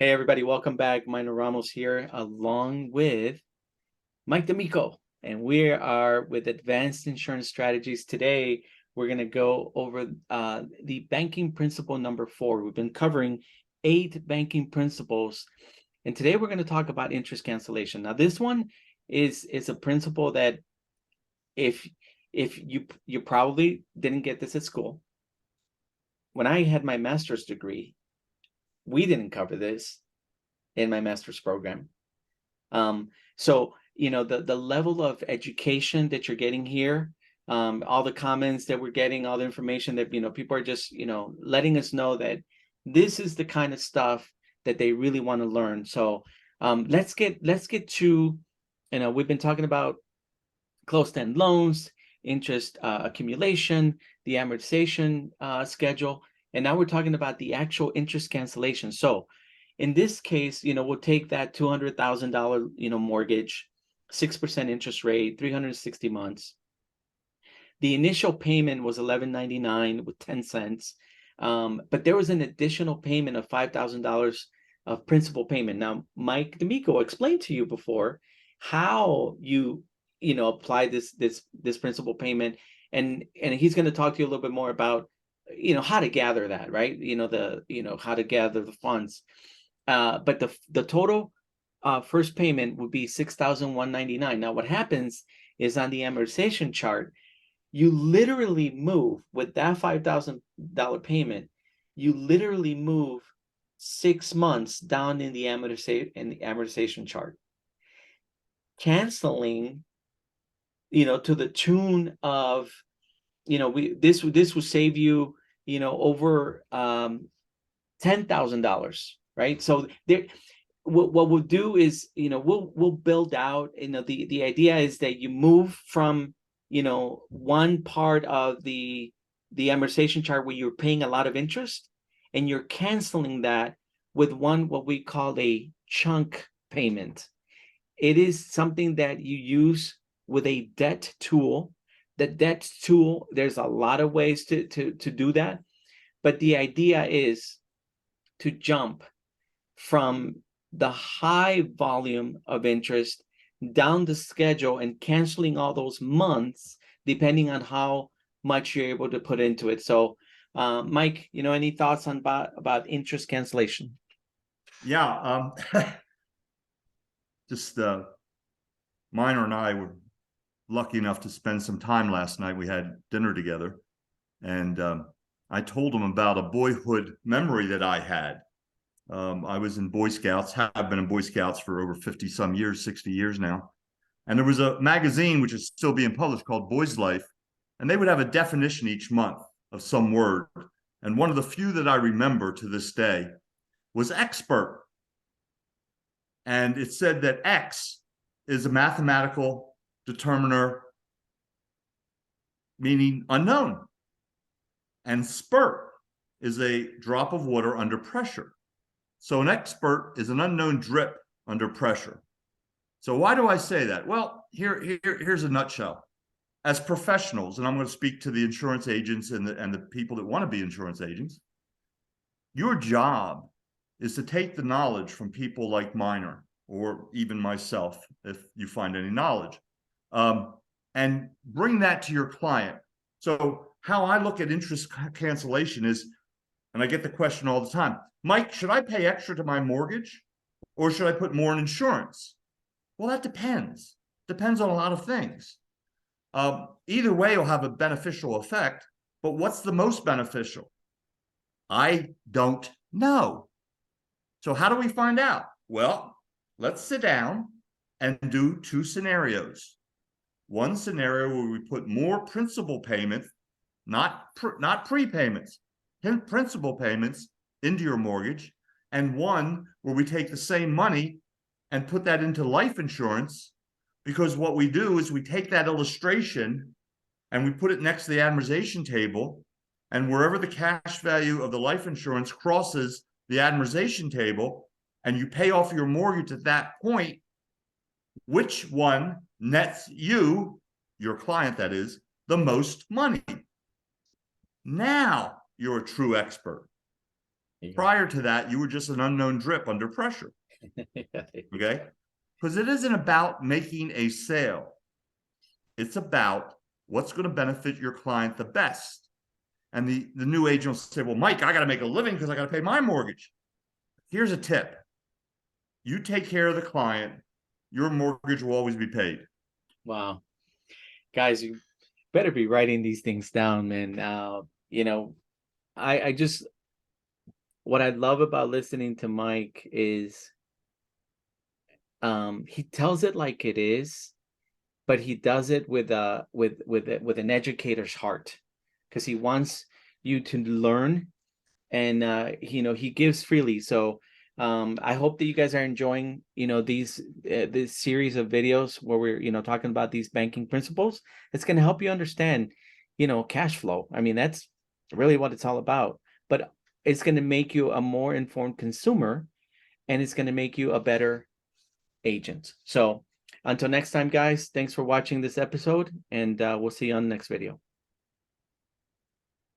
Hey everybody, welcome back. Mynor Ramos here, along with Mike Domico, and we are with Advanced Insurance Strategies. Today, we're going to go over the banking principle number 4. We've been covering 8 banking principles, and today we're going to talk about interest cancellation. Now, this one is a principle that if you probably didn't get this at school. When I had my master's degree, we didn't cover this in my master's program. So the level of education that you're getting here, all the comments that we're getting, all the information that people are just letting us know that this is the kind of stuff that they really want to learn. So let's get to we've been talking about closed-end loans, interest accumulation, the amortization schedule, and now we're talking about the actual interest cancellation. So in this case, we'll take that $200,000, mortgage, 6% interest rate, 360 months. The initial payment was $11.99 with 10 cents, but there was an additional payment of $5,000 of principal payment. Now, Mike Domico explained to you before how you apply this principal payment, and he's going to talk to you a little bit more about how to gather that, right? How to gather the funds. But the total first payment would be $6,199. Now, what happens is on the amortization chart, you literally move with that $5,000 payment. You literally move 6 months down in the amortization chart, canceling, to the tune of, this will save you, over $10,000. Right. So there, what we'll do is, we'll build out, the idea is that you move from, one part of the amortization chart where you're paying a lot of interest, and you're canceling that with what we call a chunk payment. It is something that you use with a debt tool. The debt tool, there's a lot of ways to do that, but the idea is to jump from the high volume of interest down the schedule and canceling all those months, depending on how much you're able to put into it. So, Mike, any thoughts on about interest cancellation? Yeah, just Mynor and I were lucky enough to spend some time last night. We had dinner together, and I told him about a boyhood memory that I had. I was in Boy Scouts, have been in Boy Scouts for over 50 some years, 60 years now. And there was a magazine which is still being published called Boy's Life, and they would have a definition each month of some word. And one of the few that I remember to this day was expert. And it said that X is a mathematical determiner, meaning unknown. And spurt is a drop of water under pressure. So an expert is an unknown drip under pressure. So why do I say that? Well, here's a nutshell. As professionals, and I'm going to speak to the insurance agents and the people that want to be insurance agents, your job is to take the knowledge from people like Mynor, or even myself, if you find any knowledge, and bring that to your client. So how I look at interest cancellation is, and I get the question all the time, Mike, should I pay extra to my mortgage, or should I put more in insurance? Well, that depends. Depends on a lot of things. Either way will have a beneficial effect, but what's the most beneficial? I don't know. So how do we find out? Well, let's sit down and do 2 scenarios. One scenario where we put more principal payments, not prepayments, principal payments into your mortgage, and one where we take the same money and put that into life insurance, because what we do is we take that illustration and we put it next to the amortization table, and wherever the cash value of the life insurance crosses the amortization table and you pay off your mortgage at that point, which one nets you, your client that is, the most money? Now you're a true expert. There you go. Prior to that, you were just an unknown drip under pressure. Okay? Because it isn't about making a sale. It's about what's going to benefit your client the best. And the new agent will say, well, Mike, I got to make a living because I got to pay my mortgage. Here's a tip. You take care of the client, your mortgage will always be paid. Wow. Guys, you better be writing these things down, man. You know, I just, what I love about listening to Mike is he tells it like it is, but he does it with with an educator's heart, because he wants you to learn, and he gives freely. So I hope that you guys are enjoying these this series of videos where we're talking about these banking principles. It's going to help you understand cash flow. I mean, that's really what it's all about. But it's going to make you a more informed consumer, and it's going to make you a better agent. So until next time, guys, thanks for watching this episode, and we'll see you on the next video.